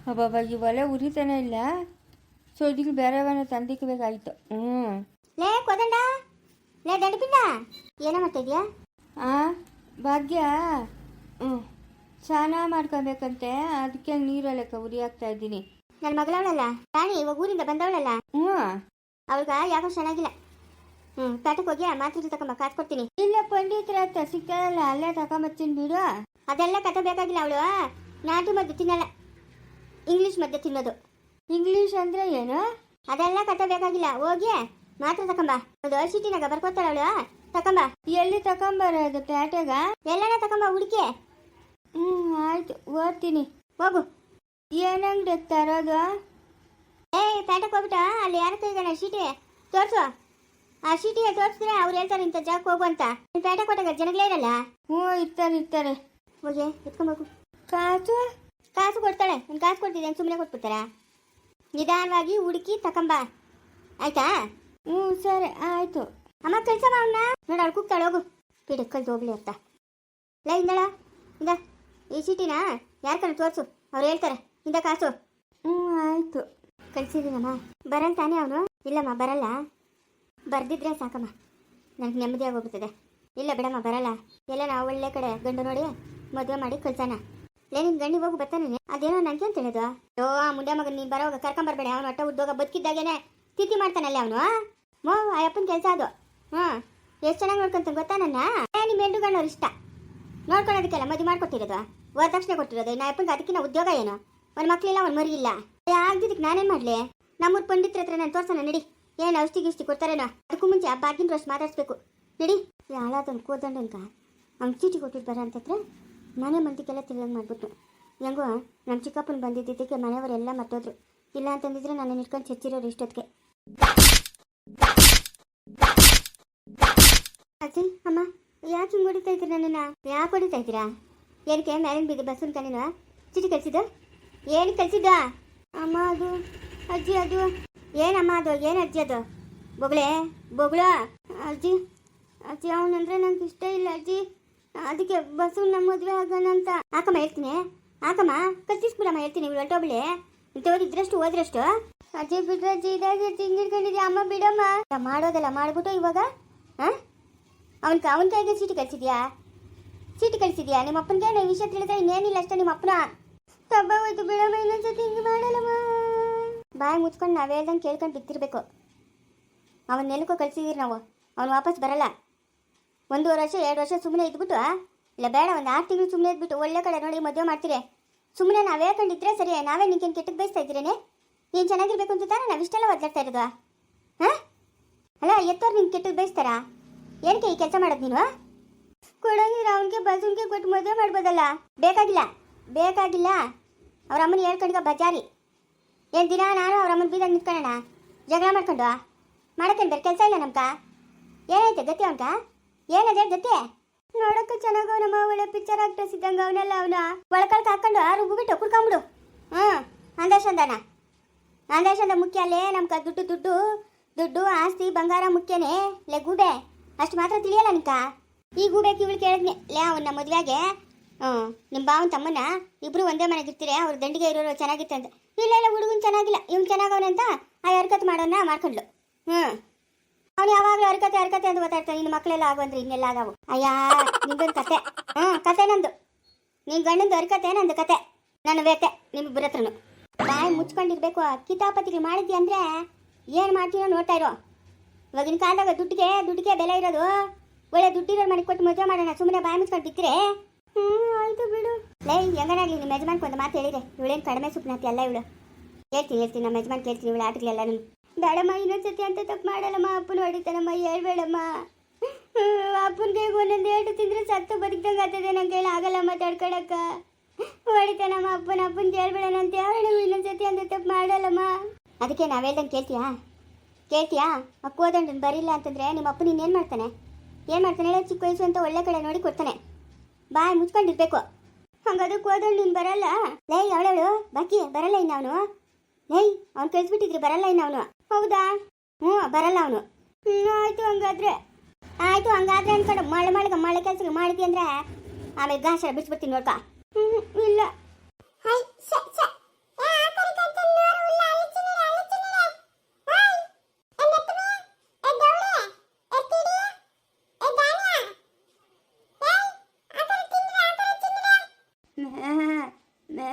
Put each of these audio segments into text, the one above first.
ಅಬ್ಬಬ್ಬ ಈ ಒಲೆ ಉರಿತಾನೆ ಇಲ್ಲ. ಸೊದಿಗೆ ಬೇರೆವನ್ನ ತಂದಿಕ್ಕಬೇಕಾಗಿತ್ತು. ಲೇ ಕೋದಂಡ, ಲೇ ದಂಡಪಿಂಡ, ಏನೋ ಮಾಡ್ತಾ ಇದೀಯಾ? ಭಾಗ್ಯ ಸ್ನಾನ ಮಾಡ್ಕೊಬೇಕಂತೆ, ಅದಕ್ಕೆ ನೀರಲ್ಲಕ್ಕ ಉರಿ ಹಾಕ್ತಾ ಇದ್ದೀನಿ. ನನ್ನ ಮಗಳವಳಲ್ಲ ರಾಣಿ, ಇವಾಗ ಊರಿಂದ ಬಂದವಳಲ್ಲ, ಅವಳಿಗ ಯಾಕೋ ಚೆನ್ನಾಗಿಲ್ಲ. ಪೇಟಕ್ಕೆ ಹೋಗಿ ಮಾತ್ರ ತಗೊಂಬ, ಕಾಸು ಕೊಡ್ತೀನಿ. ಇಲ್ಲ ಪಂಡಿತರ ಹತ್ರ ಸಿಗ್ತಾರಲ್ಲ, ಅಲ್ಲೇ ತಗೊಂಬತ್ತೀನಿ ಬಿಡು. ಅದೆಲ್ಲ ಕತೆ ಬೇಕಾಗಿಲ್ಲ. ಅವಳು ನಾಟಿ ಮದ್ದು ತಿನ್ನಲ್ಲ, ಇಂಗ್ಲೀಷ್ ಮದ್ದು ತಿನ್ನೋದು. ಇಂಗ್ಲೀಷ್ ಅಂದ್ರೆ ಏನು? ಅದೆಲ್ಲ ಕತೆ ಬೇಕಾಗಿಲ್ಲ, ಹೋಗಿ ಮಾತ್ರ ತಗೊಂಬ. ಒಂದು ಸಿಟಿನಾಗ ಬರ್ಕೋತಾಳ ಅವಳು, ತಗೊಂಬ. ಎಲ್ಲಿ ತಗೊಂಬರೋದು? ಪೇಟೆಗ ಎಲ್ಲಾನ ತಗೊಂಬ ಹುಡುಕಿ. ಆಯ್ತು, ಓದ್ತೀನಿ. ಹೋಗು. ಏನಂಗ್ರಿ ತರೋದು? ಪೇಟಕ್ಕೆ ಹೋಗ್ಬಿಟ್ಟ ಅಲ್ಲಿ ಯಾರ ಕೈಗಾನ ಚೀಟಿ ತೋರ್ಸು. ಆ ಚೀಟಿ ತೋರಿಸಿದ್ರೆ ಅವ್ರು ಹೇಳ್ತಾರೆ ಇಂಥ ಜಾಗಕ್ಕೆ ಹೋಗು ಅಂತ. ನೀನು ಪೇಟೆ ಕೊಟ್ಟಾಗ ಜನಗಳೇ ಇರಲ್ಲ. ಇರ್ತಾರೆ. ಹೋಗಿ ಎತ್ಕೊಂಬೋಗು. ಕಾಸು ಕಾಸು ಕೊಡ್ತಾಳೆ. ಒಂದು ಕಾಸು ಕೊಡ್ತಿದ್ದೆ, ಸುಮ್ಮನೆ ಕೊಟ್ಬಿಡ್ತಾರ. ನಿಧಾನವಾಗಿ ಹುಡುಕಿ ತಕೊಂಬ, ಆಯ್ತಾ? ಸರಿ ಆಯ್ತು. ಅಮ್ಮ ಕಳ್ಸಮ್ಮ ಅವನ್ನ. ನೋಡಿ ಅವಳು ಕೂಗ್ತಾಳೆ, ಹೋಗು. ಪಿಡ ಕಲ್ತು ಹೋಗ್ಲಿ ಅಂತ. ಲೈ ಇಂದಳ, ಇಂದ ಈ ಚೀಟಿನ ಯಾರ ಕಣ ತೋರಿಸು, ಅವ್ರು ಹೇಳ್ತಾರೆ. ಇಂದ ಕಾಸು. ಆಯ್ತು. ಕಳ್ಸಿದ್ದೀನಮ್ಮ. ಬರಲ್ಲ ತಾನೇ ಅವನು? ಇಲ್ಲಮ್ಮ ಬರಲ್ಲ. ಬರ್ದಿದ್ರೆ ಸಾಕಮ್ಮ, ನನಗೆ ನೆಮ್ಮದಿಯಾಗಿ ಹೋಗ್ಬಿಡ್ತದೆ. ಇಲ್ಲ ಬಿಡಮ್ಮ ಬರಲ್ಲ. ಎಲ್ಲ ನಾವು ಒಳ್ಳೆ ಕಡೆ ಗಂಡು ನೋಡಿ ಮದುವೆ ಮಾಡಿ ಕಳ್ಸೋಣ. ಲೇ ನಿನ್ನ ಗಂಡಿ ಹೋಗು ಬರ್ತಾನೆ. ಅದೇನೋ ನನಗೆ ಅಂತ ಹೇಳಿದ. ಆ ಮುಂದೆ ಮಗನ ನೀನು ಬರೋವಾಗ ಕರ್ಕೊಂಬರ್ಬೇಡ. ಅವನು ಒಟ್ಟ ಉದ್ಯೋಗ ಬದುಕಿದ್ದಾಗೇನೆ ತಿಥಿ ಮಾಡ್ತಾನಲ್ಲ ಅವನು. ಆ ಅಪ್ಪನ ಕೆಲಸ ಅದು. ಎಷ್ಟು ಚೆನ್ನಾಗಿ ನೋಡ್ಕೊಂತ ಗೊತ್ತಾ ನನ್ನ? ನಿಮ್ಮ ಹೆಣ್ಣು ಗಣ್ಣವ್ರು ಇಷ್ಟ ನೋಡ್ಕೊಳೋದಕ್ಕೆಲ್ಲ ಮದುವೆ ಮಾಡ್ಕೊಟ್ಟಿರೋದು, ವರದಕ್ಷಿಣೆ ಕೊಟ್ಟಿರೋದು. ನಾ ಅಪ್ಪನಿಗೆ ಅದಕ್ಕಿಂತ ಉದ್ಯೋಗ ಏನು? ಒಂದು ಮಕ್ಕಳಿಲ್ಲ, ಒಂದು ಮರಿ ಇಲ್ಲ. ಆಗ್ದಿದ್ದಕ್ಕೆ ನಾನೇನು ಮಾಡಲಿ? ನಮ್ಮೂರು ಪಂಡಿತ್ರ ಹತ್ರ ನಾನು ತೋರ್ಸೋಣ ನಡಿ. ಏನು ಔಷಧಿ ಗಿಷ್ಟಿ ಕೊಡ್ತಾರೇನೋ. ಅದಕ್ಕೂ ಮುಂಚೆ ಆ ಬಾಗಿನ ರೋಸ್ ಮಾತಾಡ್ಸ್ಬೇಕು ನಡಿ. ಹಾಳಾದನ್ನು ಕೋದಂಡನ್ಕ ಅವ್ನು ಚೀಟಿ ಕೊಟ್ಟಿದ್ದು ಬರ ಅಂತತ್ರ ಮನೆ ಮಂದಿಗೆಲ್ಲ ತಿಳ್ದಂಗೆ ಮಾಡ್ಬಿಟ್ಟು. ಹೆಂಗೋ ನಮ್ಮ ಚಿಕ್ಕಪ್ಪನ ಬಂದಿದ್ದಕ್ಕೆ ಮನೆಯವರೆಲ್ಲ ಮತ್ತೋದ್ರು. ಇಲ್ಲ ಅಂತಂದಿದ್ರೆ ನಾನು ಇಟ್ಕೊಂಡು ಚಚ್ಚಿರೋರು ಇಷ್ಟೊತ್ತಿಗೆ. ಅಜ್ಜಿ ಅಮ್ಮ ಯಾಕೆ ಹಿಂಗೆ ಹೊಡಿತಾ ಇದ್ದೀರಾ ನನ್ನನ್ನು? ಯಾಕೆ ಹೊಡಿತಾ ಇದ್ದೀರಾ? ಏನಕ್ಕೆ ಮ್ಯಾಲಿನ ಬೀದಿ ಬಸ್ಸನ್ನು ಕಣೀನು ಚೀಟಿ ಕಳಿಸಿದ್ದು? ಏನು ಕಳಿಸಿದ್ದ ಅಮ್ಮ? ಅದು ಅಜ್ಜಿ ಅದು ಏನಮ್ಮ? ಅದು ಏನು ಅಜ್ಜಿ? ಅದು ಬೊಗಳು ಅಜ್ಜಿ. ಅಜ್ಜಿ ಅವನಂದ್ರೆ ನಂಗೆ ಇಷ್ಟ ಇಲ್ಲ ಅಜ್ಜಿ, ಅದಕ್ಕೆ ಬಸ್ಸು ನಮ್ಮ ಮದುವೆ ಆಗೋಣ ಅಂತ. ಹಾಕಮ್ಮ ಹೇಳ್ತೀನಿ, ಹಾಕಮ್ಮ ಕತ್ತಿಸ್ಬಿಡಮ್ಮ ಹೇಳ್ತೀನಿ. ಇವಳು ಹೊರಟೋಗ್ಲಿ. ಇದ್ದಷ್ಟು ಹೋದ್ರಷ್ಟು. ಅಜ್ಜಿ ಬಿಡ್ರೆ ಅಜ್ಜಿ ಇದಾಗಿ ತಿಂಗಿಡ್ಕೊಂಡಿದ್ಯಾ ಅಮ್ಮ, ಬಿಡಮ್ಮ. ಮಾಡೋದಲ್ಲ ಮಾಡ್ಬಿಟ್ಟು ಇವಾಗ ಅವನ ಕೈಗೆ ಚೀಟಿ ಕಳಿಸಿದ್ಯಾ? ಚೀಟಿ ಕಳಿಸಿದ್ಯಾ ನಿಮ್ಮ ಅಪ್ಪನಿಗೆ? ನೀವು ವಿಷಯ ತಿಳಿದ್ರೆ ಇನ್ನೇನಿಲ್ಲ ಅಷ್ಟೇ. ನಿಮ್ಮ ಅಪ್ಪನ ತಬ್ಬ ಹೋಯ್ತು, ಬಿಡಮ್ಮ. ಇನ್ನೊಂದ್ಸತಿ ಹಿಂಗೆ ಮಾಡಲ್ಲಮ್ಮ. ಬಾಯಿ ಮುಚ್ಕೊಂಡು ನಾವು ಹೇಳ್ದಂಗೆ ಕೇಳ್ಕೊಂಡು ಬಿತ್ತಿರ್ಬೇಕು. ಅವನ ನೆಲಕ್ಕೂ ಕಳಿಸಿದ್ದೀರಿ ನಾವು, ಅವನು ವಾಪಸ್ ಬರಲ್ಲ. 1.5 ವರ್ಷ 2 ವರ್ಷ ಸುಮ್ಮನೆ ಇದ್ಬಿಟ್ಟು, ಇಲ್ಲ ಬೇಡ 1 6 ತಿಂಗಳು ಸುಮ್ಮನೆ ಇದ್ಬಿಟ್ಟು ಒಳ್ಳೆ ಕಡೆ ನೋಡಿ ಮದುವೆ ಮಾಡ್ತೀರಿ. ಸುಮ್ಮನೆ ನಾವು ಹೇಳ್ಕೊಂಡಿದ್ರೆ ಸರಿ. ನಾವೇ ನಿಂಗೇನು ಕೆಟ್ಟಕ್ಕೆ ಬಯಸ್ತಾ ಇದ್ದೀರೇನೆ? ನೀನು ಚೆನ್ನಾಗಿರ್ಬೇಕು ಅಂತ ತಾನೇ ನಾವು ಇಷ್ಟೆಲ್ಲ ಒದ್ದಾಡ್ತಾ ಇರೋದು? ಅಲ್ಲ ಎತ್ತೋರು ನಿಮ್ಗೆ ಕೆಟ್ಟಕ್ಕೆ ಬಯಸ್ತಾರಾ? ಏನಕ್ಕೆ ಈ ಕೆಲಸ ಮಾಡೋದು ನೀನು? ಕೊಡಂಗಿರ ಅವನಿಗೆ ಬಸ್ಸಿಗೆ ಕೊಟ್ಟು ಮದುವೆ ಮಾಡ್ಬೋದಲ್ಲ. ಬೇಕಾಗಿಲ್ಲ. ಅವ್ರ ಅಮ್ಮನ ಹೇಳ್ಕೊಂಡ್ಗ ಬಜಾರಿ. ಏನು ದಿನ ನಾನು ಅವ್ರ ಅಮ್ಮನ ಬೀದಾಗ ನಿಂತ್ಕೊಳ್ಳೋಣ ಜಗಳ ಮಾಡ್ಕೊಂಡು? ಮಾಡಕ್ಕೇನು ಬೇರೆ ಕೆಲಸ ಇಲ್ಲ ನಮ್ಕ? ಏನೈತೆ ಗತಿ ಅವನ್ಕ? ಏನದೇ ಗತಿ? ನೋಡೋಕೆ ಚೆನ್ನಾಗವನಮ್ಮ, ಒಳ್ಳೆ ಪಿಕ್ಚರ್ ಆಕ್ಟರ್ಸ್ ಇದ್ದಂಗೆ ಅವನೆಲ್ಲ. ಅವನ ಒಳಕಳ್ಕ ಹಾಕೊಂಡು ರುಬ್ಬಿಬಿಟ್ಟು ಕುಡ್ಕೊಂಬಿಡು. ಅಂದಾಶಂದ ಮುಖ್ಯ ಅಲ್ಲೇ ನಮ್ಗೆ. ದುಡ್ಡು ಆಸ್ತಿ ಬಂಗಾರ ಮುಖ್ಯನೇ. ಲೇ ಗೂಬೆ, ಅಷ್ಟು ಮಾತ್ರ ತಿಳಿಯಲ್ಲ ನಿಂಕ? ಈ ಗೂಬೆಗೆ ಇವಳು ಕೇಳಿದ್ನೆ. ಲೇ ಅವನ್ನ ಮದುವೆಗೆ ನಿಮ್ಮ ಬಾವನ ತಮ್ಮನ ಇಬ್ರು ಒಂದೇ ಮನೆಗಿರ್ತೀರಿ, ಅವ್ರ ದಂಡಿಗೆ ಇರೋರು ಚೆನ್ನಾಗಿತ್ತು ಅಂತ. ಇಲ್ಲ ಹುಡುಗನ್ ಚೆನ್ನಾಗಿಲ್ಲ, ಇವ್ನು ಚೆನ್ನಾಗವನೆ ಅಂತ ಆ ಹರ್ಕತ್ ಮಾಡೋಣ ಮಾಡ್ಕೊಂಡ್ಲು. ಅವ್ನು ಯಾವಾಗಲೂ ಹರ್ಕತೆ ಅಂತ ಗೊತ್ತಾಡ್ತಾನೆ. ನಿನ್ನ ಮಕ್ಕಳೆಲ್ಲ ಆಗೋಂದ್ರೆ ಇನ್ನೆಲ್ಲ ಆಗವು. ಅಯ್ಯ ನಿಂದೊಂದು ಕತೆ. ಕತೆ ನಂದು. ನಿನ್ನ ಗಂಡಂದು ಹರ್ಕತೆ, ನಂದು ಕತೆ. ನನ್ನ ಬೇಕೆ ನಿಮ್ಮಿಬ್ಬರ ಹತ್ರನು. ಬಾಯಿ ಮುಚ್ಕೊಂಡಿರ್ಬೇಕು. ಕಿತಾಪತಿಗಳು ಮಾಡಿದ್ಯ ಅಂದರೆ ಏನು ಮಾಡ್ತೀನೋ ನೋಡ್ತಾ ಇರೋ. ಇವಾಗಿನ ಕಾಲದಾಗ ದುಡ್ಡಿಗೆ ಬೆಲೆ ಇರೋದು. ಒಳ್ಳೆ ದುಡ್ಡಿರೋ ಮನೆಗೆ ಕೊಟ್ಟು ಮದುವೆ ಮಾಡೋಣ. ಸುಮ್ಮನೆ ಬಾಯಿ ಮುಚ್ಕೊಂಡು ಬಿತ್ತಿರೆ ಆಯ್ತು ಬಿಡು. ಲೈ ಹೆಂಗನಾಗ್ಲಿ ನಿಮ್ಮ ಯಜಮಾನ್ಗೆ ಒಂದು ಮಾತು ಹೇಳಿದೆ. ಇವಳೇನು ಕಡಿಮೆ ಸುಪ್ನಾತಿ ಅಲ್ಲ ಇವಳು. ಹೇಳ್ತೀನಿ ನಮ್ಮ ಯಜಮಾನ್ ಕೇಳ್ತೀನಿ. ಇವಳು ಆಟಗಳೆಲ್ಲ ನಿಮ್ಮ ಬೇಡಮ್ಮ, ಇನ್ನೊಂದ್ಸತಿ ಅಂತ ತಪ್ಪು ಮಾಡಲ್ಲಮ್ಮ. ಅಪ್ಪನ ಹೊಡಿತಾನಮ್ಮ, ಹೇಳ್ಬೇಡಮ್ಮ. ಅಪ್ಪನಿಗೆ ಒಂದೊಂದು ಏಟು ತಿಂದರೆ ಸತ್ತು ಬದುಕ್ದಂಗೆ ಆಗ್ತದೆ. ನಂಗೆ ಹೇಳಿ ಆಗಲ್ಲಮ್ಮ ತಡ್ಕೊಳಕ್ಕ. ಹೊಡಿತಾನಮ್ಮ ಅಪ್ಪನಿಗೆ ಹೇಳ್ಬೇಡಣ ಅಂತ ಹೇಳಿ ಇನ್ನೊಂದ್ಸತಿ ಅಂತ ತಪ್ಪು ಮಾಡಲ್ಲಮ್ಮ. ಅದಕ್ಕೆ ನಾವು ಹೇಳ್ದಂಗೆ ಕೇಳ್ತೀಯಾ? ಕೋದಂಡನ್ ಬರಿಲ್ಲ ಅಂತಂದರೆ ನಿಮ್ಮ ಅಪ್ಪ ನೀನೇನು ಮಾಡ್ತಾನೆ ಹೇಳಿ? ಚಿಕ್ಕ ವಯಸ್ಸು ಅಂತ ಒಳ್ಳೆ ಕಡೆ ನೋಡಿ ಕೊಡ್ತಾನೆ. ಬಾಯ್ ಮುಚ್ಕೊಂಡಿರ್ಬೇಕು. ಹಂಗಾದ್ರೆ ಕೋದಂಡು ನೀನು ಬರಲ್ಲ? ಲೈ ಅವಳವಳು ಬಾಕಿ ಬರಲ್ಲ ಇನ್ನು ಅವನು. ಲೈ ಅವ್ನು ಕಳಿಸ್ಬಿಟ್ಟಿದ್ರಿ, ಬರಲ್ಲ ಇನ್ನು ಅವನು. ಹೌದಾ? ಬರಲ್ಲ ಅವನು. ಆಯ್ತು ಹಂಗಾದ್ರೆ ಅನ್ಕೊಂಡು ಮಳೆ ಕೆಲಸ ಮಾಡಿದ್ವಿ ಅಂದ್ರೆ ಆಮೇಲೆ ಗಾಶ ಬಿಡಿಸ್ಬಿಡ್ತೀನಿ ನೋಡ್ಕ. ಇಲ್ಲ ಮೇ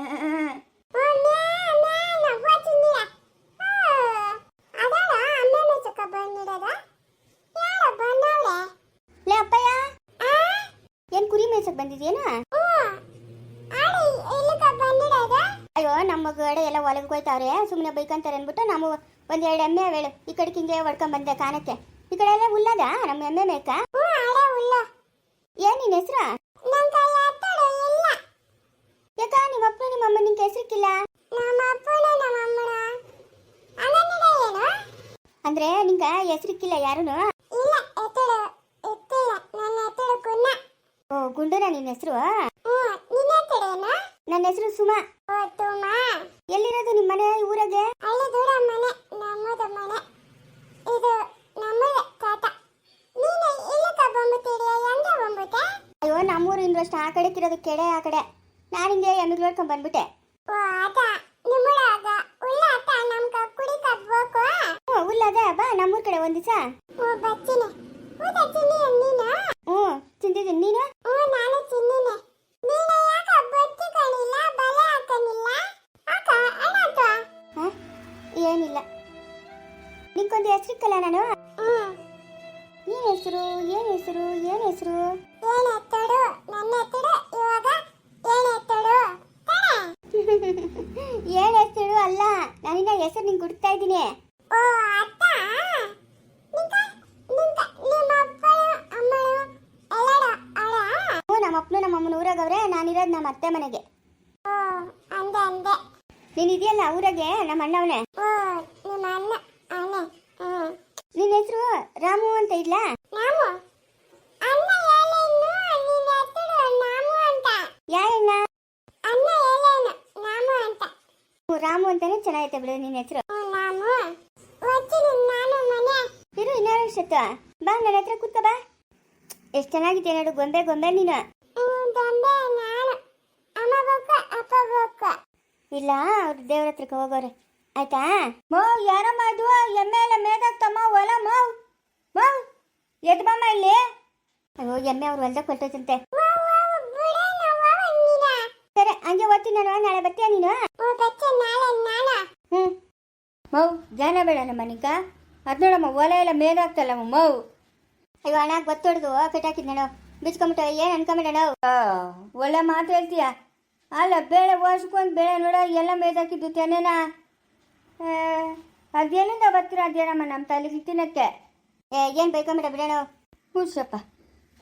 ಲೇ ಅಪ್ಪಯ್ಯ ಏನ್ ಕುರಿ ಮೇಯ್ಸಕ್ ಬಂದಿದ್ಯೇನ? ಅಯ್ಯೋ ನಮ್ಮ ಗಡೆ ಎಲ್ಲ ಹೊಲಕ್ಕೆ ಹೋಯ್ತಾವ್ರೆ, ಸುಮ್ಮನೆ ಬೈಕಂತಾರೆ ಅಂದ್ಬಿಟ್ಟು ನಾವು ಒಂದೆರಡು ಎಮ್ಮೆ ಅವೇಳು ಈ ಕಡೆಗೆ ಹಿಂಗೆ ಹೊಡ್ಕೊಂಡ್ ಬಂದೆ ಕಾಣಕ್ಕೆ. ಈ ಕಡೆ ಎಲ್ಲ ಹುಲ್ಲದ ನಮ್ಮ ಎಮ್ಮೆ ಮೇಯ್ಕ. ಏನ್ ನಿನ್ ಹೆಸ್ರು? ಯಾಕ ನಿಮ್ಮ ಅಪ್ಪ ನಿಮ್ಮ ಅಮ್ಮ ನಿಂಗೆ ಹೆಸರಿಕ್ಕಿಲ್ಲ? ಅಂದ್ರೆ ನಿಂಗ ಹೆಸರಿಕ್ಕಿಲ್ಲ ಯಾರುನು? ಓ ಗುಂಡನ ನಿನ್ನ ಹೆಸರು? ನನ್ನ ಹೆಸರು ಸುಮಾ. ಎಲ್ಲಿರೋದು ನಿಮ್ಮ ಮನೆ ಊರಾಗೆ? ಅಯ್ಯೋ ನಮ್ಮೂರು ಇಂದ್ರಷ್ಟು ಆ ಕಡೆಕಿರೋದು ಕೆಡೆ ಆ ಕಡೆ. ನಾನು ಹಿಂಗೆ ಎಮ್ಮಿಗೆ ನೋಡ್ಕೊಂಡ್ ಬಂದ್ಬಿಟ್ಟೆ. ಉಲ್ಲದ ಬಾ ನಮ್ಮೂರ್ ಕಡೆ ಒಂದ್ ದಿವಸ. ಹ್ಞೂ ತಿಂದಿದ್ದೀನಿ. ನೀನು? ಏನಿಲ್ಲ, ನಿಂಗೊಂದು ಹೆಸರಿಕ್ಕಲ್ಲ ನಾನು. ಏನ್ ಹೆಸರು ಏನ್ ಹೆಸರು ಏನ್ ಹೆಸರು? ಏನ್ ಹೆಸರು ಅಲ್ಲ, ನಾನಿನ್ನ ಹೆಸರು ನಿಂಗೆ ಗುಡ್ತಾ ಇದ್ದೀನಿ. ನಮ್ಮ ಅಪ್ಪನು ನಮ್ಮ ಅಮ್ಮನ ಊರಾಗವ್ರೆ, ನಾನಿರೋದು ನಮ್ಮ ಅತ್ತೆ ಮನೆಗೆ. ನೀನ್ ಇದೆಯಲ್ಲ ಊರಾಗೆ ನಮ್ಮ ಅಣ್ಣವನೇ. ನಿನ್ನ ಹೆಸರು ರಾಮು ಅಂತ ಇಡ್ಲ? ಯಾರಣ್ಣ? ರಾಮು ಅಂತಾನೆ ಚೆನ್ನಾಗೈತೆ ಬಿಡು ನಿನ್ನ ಹೆಸರು. ಇರು ಇನ್ನಾರು ಇಷ್ಟ ಬಾ ನನ್ನ ಹತ್ರ ಕೂತ್ಕ ಬಾ. ಎಷ್ಟು ಚೆನ್ನಾಗಿದೆ ನೋಡು, ಗೊಂಬೆ ಗೊಂಬೆ ನೀನು. ಇಲ್ಲ ಅವ್ರು ದೇವ್ರ ಹತ್ರಕ್ಕೆ ಹೋಗೋರೆ ಆಯ್ತಾ? ಮೋ ಯಾರಮ್ಮ ಇದು? ಎಮ್ಮೆ ಎಲ್ಲ ಮೇದಾಗ್ತಮ್ಮ ಹೊಲ ಮಾವ್ ಮಾವ್ ಎದ್ ಬಮ್ಮ ಇಲ್ಲಿ. ಅಯ್ಯೋ ಎಮ್ಮೆ ಅವ್ರು ಹೊಲ್ದಾಗ ಕೊಟ್ಟೈತಂತೆ. ಸರಿ ಹಂಗೆ ಓದ್ತೀನಿ ನಾನು, ನಾಳೆ ಬರ್ತೀಯ ನೀನು? ಮೌ ಜಾನ ಬೇಡ ನಮ್ಮ ನಿಂಕ ಅದ್ ನೋಡಮ್ಮ ಹೊಲ ಎಲ್ಲ ಮೇದಾಗ್ತಲ್ಲಮ್ಮ ಮೌ. ಅಯ್ಯೋ ಅಣ್ಣ ಗೊತ್ತೊಡ್ದು ಕಟ್ಟಾಕಿದ್ ನಾನು ಬಿಚ್ಕೊಂಬಿಟ್ಟ ಏನ್ ಅನ್ಕೊಂಬಿಡ ನಾವು. ಒಳ್ಳೆ ಮಾತು ಹೇಳ್ತೀಯ. ಅಲ್ಲ ಬೇಳೆ ವರ್ಷಕ್ಕೊಂದು ಬೇಳೆ ನೋಡ ಎಲ್ಲ ಮೇದಾಕಿದ್ದು ತೆನೇನ. ಅದೇನಿಂದ ಬರ್ತೀರ ಅದೇನಮ್ಮ ನಮ್ಮ ತಲೆಗೆ ತಿನ್ನಕ್ಕೆ. ಏನು ಬೈಕೊಂಬಿಡ ಬಿಡೋಣ. ಕೂಸಪ್ಪ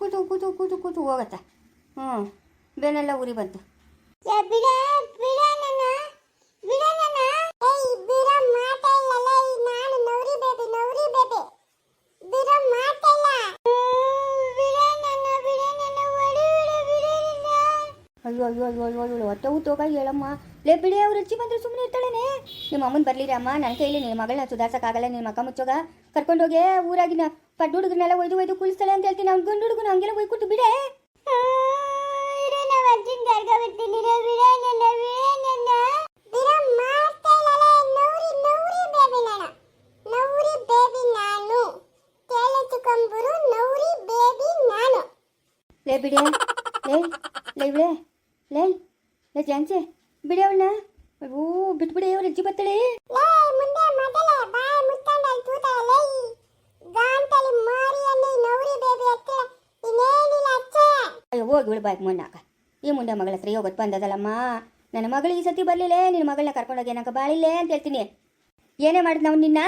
ಕೂತು ಕೂತು ಕೂತು ಕೂತು ಹೋಗತ್ತ. ಬೇನೆಲ್ಲ ಉರಿ ಬಂತು. ಅಯ್ಯೋ ಅಯ್ಯೋ ಅಯ್ಯೋ ಅಯ್ಯೋ ಅಯ್ಯೋ ಹೊಟ್ಟೆ ಊತೋಗ ಹೇಳಮ್ಮ. ಲೇ ಬಿಡಿ ಅವ್ರು ಅಜ್ಜಿ ಬಂದ್ರೆ ಸುಮ್ಮನೆ ಇರ್ತಾಳೇನೆ. ನಿಮ್ಮ ಅಮ್ಮನ ಬರ್ಲಿರಿ ಅಮ್ಮ, ನನ್ನ ಕೈಲಿ ನಿನ್ನ ಮಗಳನ್ನ ಸುಧಾರ್ಸಕ್ಕಾಗಲ್ಲ. ನಿನ್ನ ಮಕ್ಕ ಮುಚ್ಚೋಗ ಕರ್ಕೊಂಡೋಗಿ ಊರಾಗಿನ ಪಡ್ಡು ಹುಡುಗನೆಲ್ಲ ಒಯ್ದು ಒಯ್ದು ಕುಳಿಸ್ತಾಳೆ ಅಂತ ಹೇಳ್ತೀನಿ. ಅವ್ನು ಗಂಡು ಹುಡುಗನ ಹಂಗೆಲ್ಲ ಒಯ್ಕೊಟ್ಟು ಬಿಡೆ. ಲೇ ಬಿಡಿ ಲೇ ಲೇ ಬಿಡೆ ಲೇ ಲೇ ಜಾನ್ಸೆ ಬಿಡಿ ಅವಳನ್ನ. ಅಯ್ಯೋ ಬಿಟ್ಬಿಡಿ ಅವ್ರ ಅಜ್ಜಿ ಬತ್ತಳೆ. ಅಯ್ಯೋ ಹೋಗಿ ಬಿಡು ಬಾಯ್ಗೆ ಮೊನ್ನಾಕ. ಈ ಮುಂದೆ ಮಗಳ ಹತ್ರ ಹೋಗೋದು ಬಂದದಲ್ಲಮ್ಮ. ನನ್ನ ಮಗಳು ಈ ಸತಿ ಬರ್ಲಿಲ್ಲ, ನಿನ್ನ ಮಗಳನ್ನ ಕರ್ಕೊಂಡೋಗಿ ಏನಕ್ಕ ಬಾಳಿಲ್ಲೇ ಅಂತ ಹೇಳ್ತೀನಿ. ಏನೇ ಮಾಡಿದ್ ನಾವು ನಿನ್ನ?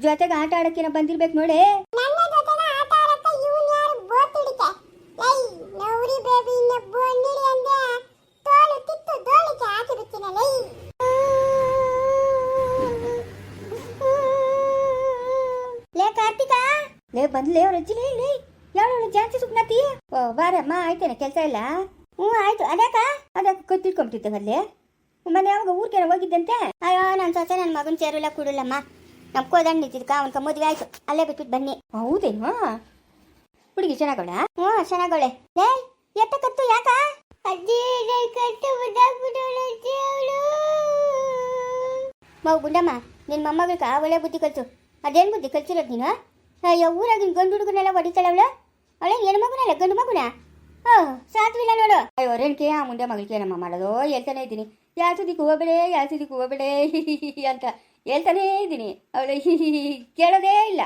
ಜೊತೆಗೆ ಆಟ ಆಡಕ್ಕೇನ ಬಂದಿರ್ಬೇಕು ನೋಡಿ. ಲೇ ಬಂದ್ಲೇ ಅವ್ರ ಅಜ್ಜಿಲೇ ಲೇ ಯಾವಳು ಜಾಸ್ತಿ ಸುಪ್ನಾತಿ. ಓ ಬಾರಮ್ಮ ಆಯ್ತೇನೆ ಕೆಲಸ ಇಲ್ಲ. ಆಯ್ತು ಅದ್ಯಾಕ ಕತ್ತಿಟ್ಕೊಂಬಿಟ್ಟಿದ್ದೆ ಅಲ್ಲಿ ಮನೆ ಯಾವಾಗ ಊರ್ಗೆನ ಹೋಗಿದ್ದಂತೆ. ಅಯ್ಯೋ ನನ್ನ ಸೊಸೆ ನನ್ನ ಮಗನ ಸೇರಿಲ್ಲ ಕೂಡಲ್ಲಮ್ಮ. ನಮ್ಮ ಕೋದಂಡ್ ನಿಂತಿದ್ಕ ಅವನ್ಕ ಮದುವೆ ಆಯ್ತು, ಅಲ್ಲೇ ಬಿಟ್ಬಿಟ್ಟು ಬನ್ನಿ. ಹೌದೇನು? ಹುಡುಗಿ ಚೆನ್ನಾಗವಳ? ಚೆನ್ನಾಗವಳೆ. ಲೇ ಎತ್ತ ಕತ್ತು ಯಾಕ? ಅಜ್ಜಿ ಕಟ್ಟು ಮಗು ಗುಂಡಮ್ಮ ನಿನ್ನ ಮೊಮ್ಮಗಳ್ಕ ಒಳ್ಳೆ ಬುದ್ಧಿ ಕಲಿಸು. ಅದೇನು ಬುದ್ಧಿ ಕಲ್ಸಿರೋದು ನೀನು? ಅಯ್ಯೋ ಊರಾಗಿನ ಗಂಡು ಹುಡುಗನೆಲ್ಲ ಹೊಡಿತಾಳೆ ಅವಳೆ ಹೆಣ್ಣು ಮಗುನಲ್ಲ ಗಂಡು ಮಗುನ? ಸಾತ್ವಿಲ್ಲ ನೋಡು. ಅಯ್ಯೋ ರೇಣುಕೆ ಆ ಮುಂದೆ ಮಗಳಿಗೆ ಏನಮ್ಮ ಮಾಡೋದು? ಹೇಳ್ತಾನೆ ಇದ್ದೀನಿ ಯಾವ ಸುದಿಕ್ಕೆ ಹೋಗಬೇಡೆ ಅಂತ ಹೇಳ್ತಾನೇ ಇದ್ದೀನಿ. ಅವಳು ಕೇಳೋದೇ ಇಲ್ಲ.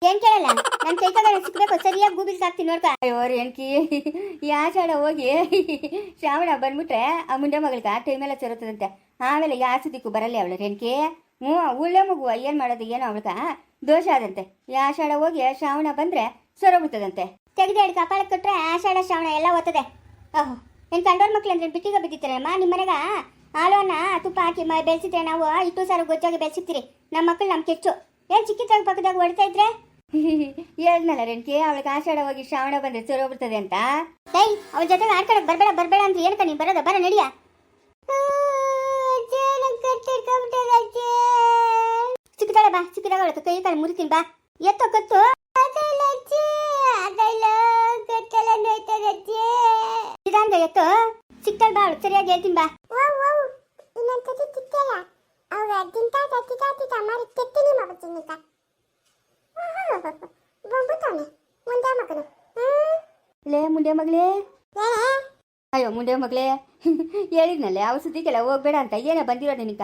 ಏನ್ ಕೇಳಲ್ಲ? ನನ್ನ ಕೈ ತಗೊಂಡ ಸಿಕ್ಬೇಕು ಸರಿಯಾಗಿ ಗೂಬಿಲ್ ಸಾಕ್ತೀನಿ ನೋಡ್ಕ. ಅಯ್ಯೋ ರೇಣುಕಿ ಈ ಆಷಾಢ ಹೋಗಿ ಶ್ರಾವಣ ಬಂದ್ಬಿಟ್ರೆ ಆ ಮುಂಡೆ ಮಗಳಿಗೆ ಟೈಮೆಲ್ಲ ಸೇರುತ್ತದಂತೆ. ಆಮೇಲೆ ಯಾವ ಸುದಿಕ್ಕೂ ಬರಲ್ಲ ಅವಳು ರೇಣುಕಿ. ಒಳ್ಳೆ ಮಗುವ ಏನು ಮಾಡೋದು ಏನೋ ಅವಳ್ಕ ದೋಷ ಆದಂತೆ. ಈ ಆಷಾಢ ಹೋಗಿ ಶ್ರಾವಣ ಬಂದ್ರೆ ಸರೋಗ್ಬಿಡ್ತದಂತೆ. ತೆಗೆದು ಹೇಳಿ ಕಪಾಳ ಕೊಟ್ರೆ ಆಷಾಢ ಶ್ರಾವಣ ಎಲ್ಲ ಓದ್ತದೆ. ಓಹ್ ಏನು ಕಂಡೋರ್ ಮಕ್ಳು ಅಂದ್ರೆ ಬಿಟ್ಟಿಗೆ ಬಿದ್ದಿರ್ತಾರಮ್ಮ. ನಿಮ್ಮ ಮನೆಗ ಹಾಲುವನ್ನ ತುಪ್ಪ ಹಾಕಿ ಬೆಳೆಸಿದ್ರೆ ನಾವು ಇಟ್ಟು ಸಾರು ಗೊಜ್ಜಾಗಿ ಬೆಳೆಸಿರ್ತೀರಿ. ನಮ್ಮ ಮಕ್ಕಳು ನಮ್ಮ ಕೆಚ್ಚು ಏನು ಚಿಕ್ಕಿದಾಗ ಪಕ್ಕದಾಗ ಹೊಡ್ತಾ ಇದ್ರೆ ಹೇಳ್ನಲ್ಲ ರೇಣುಕಿ ಅವಳಿಗೆ ಆಷಾಢ ಹೋಗಿ ಶ್ರಾವಣ ಬಂದ್ರೆ ಸರೋಗ್ಬಿಡ್ತದೆ ಅಂತ. ಅವಳ ಜೊತೆಗೆ ಆಡ್ಕೊಳಕ್ ಬರಬೇಡ ಅಂದ್ರೆ ಏನಕ್ಕ ನೀನು ಬರೋದ? ಬರ ನಡಿಯ. ಚಿಕ್ಕದಾಳೆ ಬಾ, ಚಿಕ್ಕದಾಗ ಅವಳ ಕೈ ಕಾಲು ಮುರಿತೀನಿ ಬಾ. ಎತ್ತೋ ಕತ್ತು ಇದಂಗ ಎತ್ತು ಸಿಕ್ತಲ್ ಬಾ. ಅವಳು ಸರಿಯಾಗಿ ಹೇಳ್ತೀನಿ ಬಾ. ಲೇ ಮುಂಡೆ ಮಗಳೇ. ಅಯ್ಯೋ ಮುಂಡೆ ಮಗಳೇ ಹೇಳಿದ್ನಲ್ಲೇ ಔಷಧಿಗೆಲ್ಲ ಹೋಗ್ಬೇಡ ಅಂತ. ಏನೇ ಬಂದಿರೋ ನಿನಕ?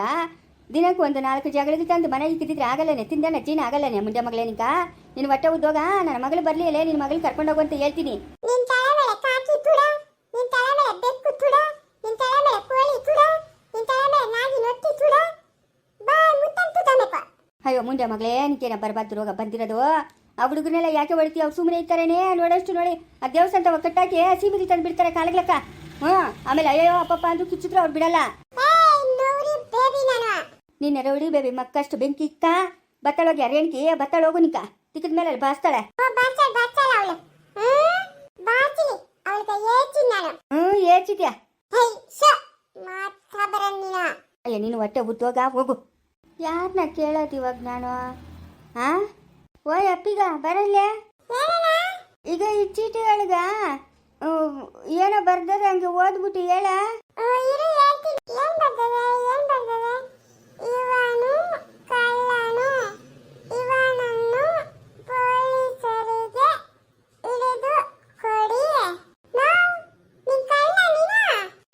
ದಿನಕ್ಕೆ ಒಂದು 4 ಜಗಳಿಗೆ ತಂದು ಮನೆಗೆ ಇಕ್ಕಿದ್ರೆ ಆಗಲ್ಲನೆ, ತಿಂದೇನೆ ಚೀನ ಆಗಲ್ಲನೆ ಮುಂಡೆ ಮಗಳೇ. ನಿನಕ ನಿನ್ನ ಹೊಟ್ಟೆ ಉದ್ದೋಗ ನನ್ನ ಮಗಳು ಬರ್ಲಿ ಅಲ್ಲೇ ನಿನ್ನ ಮಗಳು ಕರ್ಕೊಂಡೋಗು ಅಂತ ಹೇಳ್ತೀನಿ. ಅಯ್ಯೋ ಮುಂಡೆ ಮಗಳೇ ನಿನಗೇನ ಬರಬಾರ್ದು ರೋಗ ಬಂದಿರೋದು. ಆ ಹುಡುಗನೆಲ್ಲ ಯಾಕೆ ಹೊಡಿತೀವಿ? ಅವ್ರು ಸುಮ್ಮನೆ ಇರ್ತಾರೇನೆ ನೋಡಷ್ಟು ನೋಡಿ. ಆ ದೇವಸ್ಥಾನ ಕಟ್ಟಾಕಿ ಸೀಮಿತಿ ತಂದು ಬಿಡ್ತಾರೆ ಕಾಲಗ್ಲಕ್ಕ. ಆಮೇಲೆ ಅಯ್ಯೋ ಅಪ್ಪಪ್ಪ ಅಂದ್ರೂ ಕಿಚ್ಚಿದ್ರು ಅವ್ರು ಬಿಡಲ್ಲ. ನಿನ್ನ ರೌಡಿ ಬೇಬಿ ಮಕ್ಕಷ್ಟು ಬೆಂಕಿ ಇಕ್ಕ ಬತ್ತಳೋಗಿ ಅರೇಣ್ಕಿ ಬತ್ತಳೋಗು ನಿಕ್ಕ ತಿಕ್ಕದ ಮೇಲೆ ಅಲ್ಲಿ ಬಾಸ್ತಾಳೆ. ಏಚಿದ್ಯಾ? ಅಯ್ಯ ನೀನು ಹೊಟ್ಟೆ ಉದ್ದೋಗ ಹೋಗು. ಯಾರನ್ನ ಕೇಳೋದು ಇವಾಗ ನಾನು? ಓಯ್ ಅಪ್ಪಿಗ ಬರಲ್ಲ ಈಗ ಈ ಚೀಟಿಗಳಗ ಏನೋ ಬರ್ದದ ಹಂಗೆ ಓದ್ಬಿಟ್ಟು ಹೇಳ.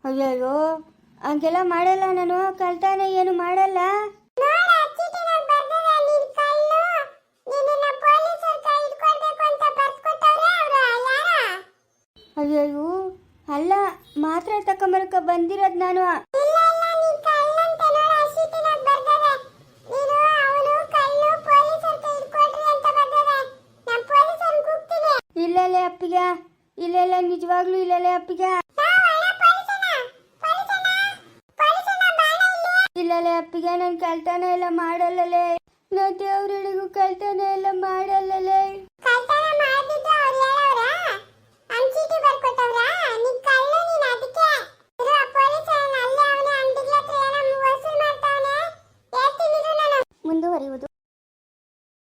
ಅಯ್ಯಯ್ಯೋ ಹಂಗೆಲ್ಲ ಮಾಡಲ್ಲ ನಾನು. ಕಲ್ತಾನೆ ಏನು ಮಾಡಲ್ಲ. ಅಯ್ಯಯ್ಯೋ ಅಲ್ಲ ಮಾತ್ರ ತಕೊಂಬರಕ ಬಂದಿರೋದು ನಾನು. ಇಲ್ಲಲೇ ಅಪ್ಪಿಗ ಇಲ್ಲೆಲ್ಲ ನಿಜವಾಗ್ಲೂ ಇಲ್ಲಲೇ ಅಪ್ಪಿಗ. ಇಲ್ಲಲೇ ಅಪ್ಪಿಗ ನಾನು ಕಲ್ತಾನೆ ಎಲ್ಲ ಮಾಡಲ್ಲಲೇ. ನಾ ದೇವ್ರಿಗೂ ಕಲ್ತಾನೆ ಎಲ್ಲ ಮಾಡಲ್ಲಲೇ.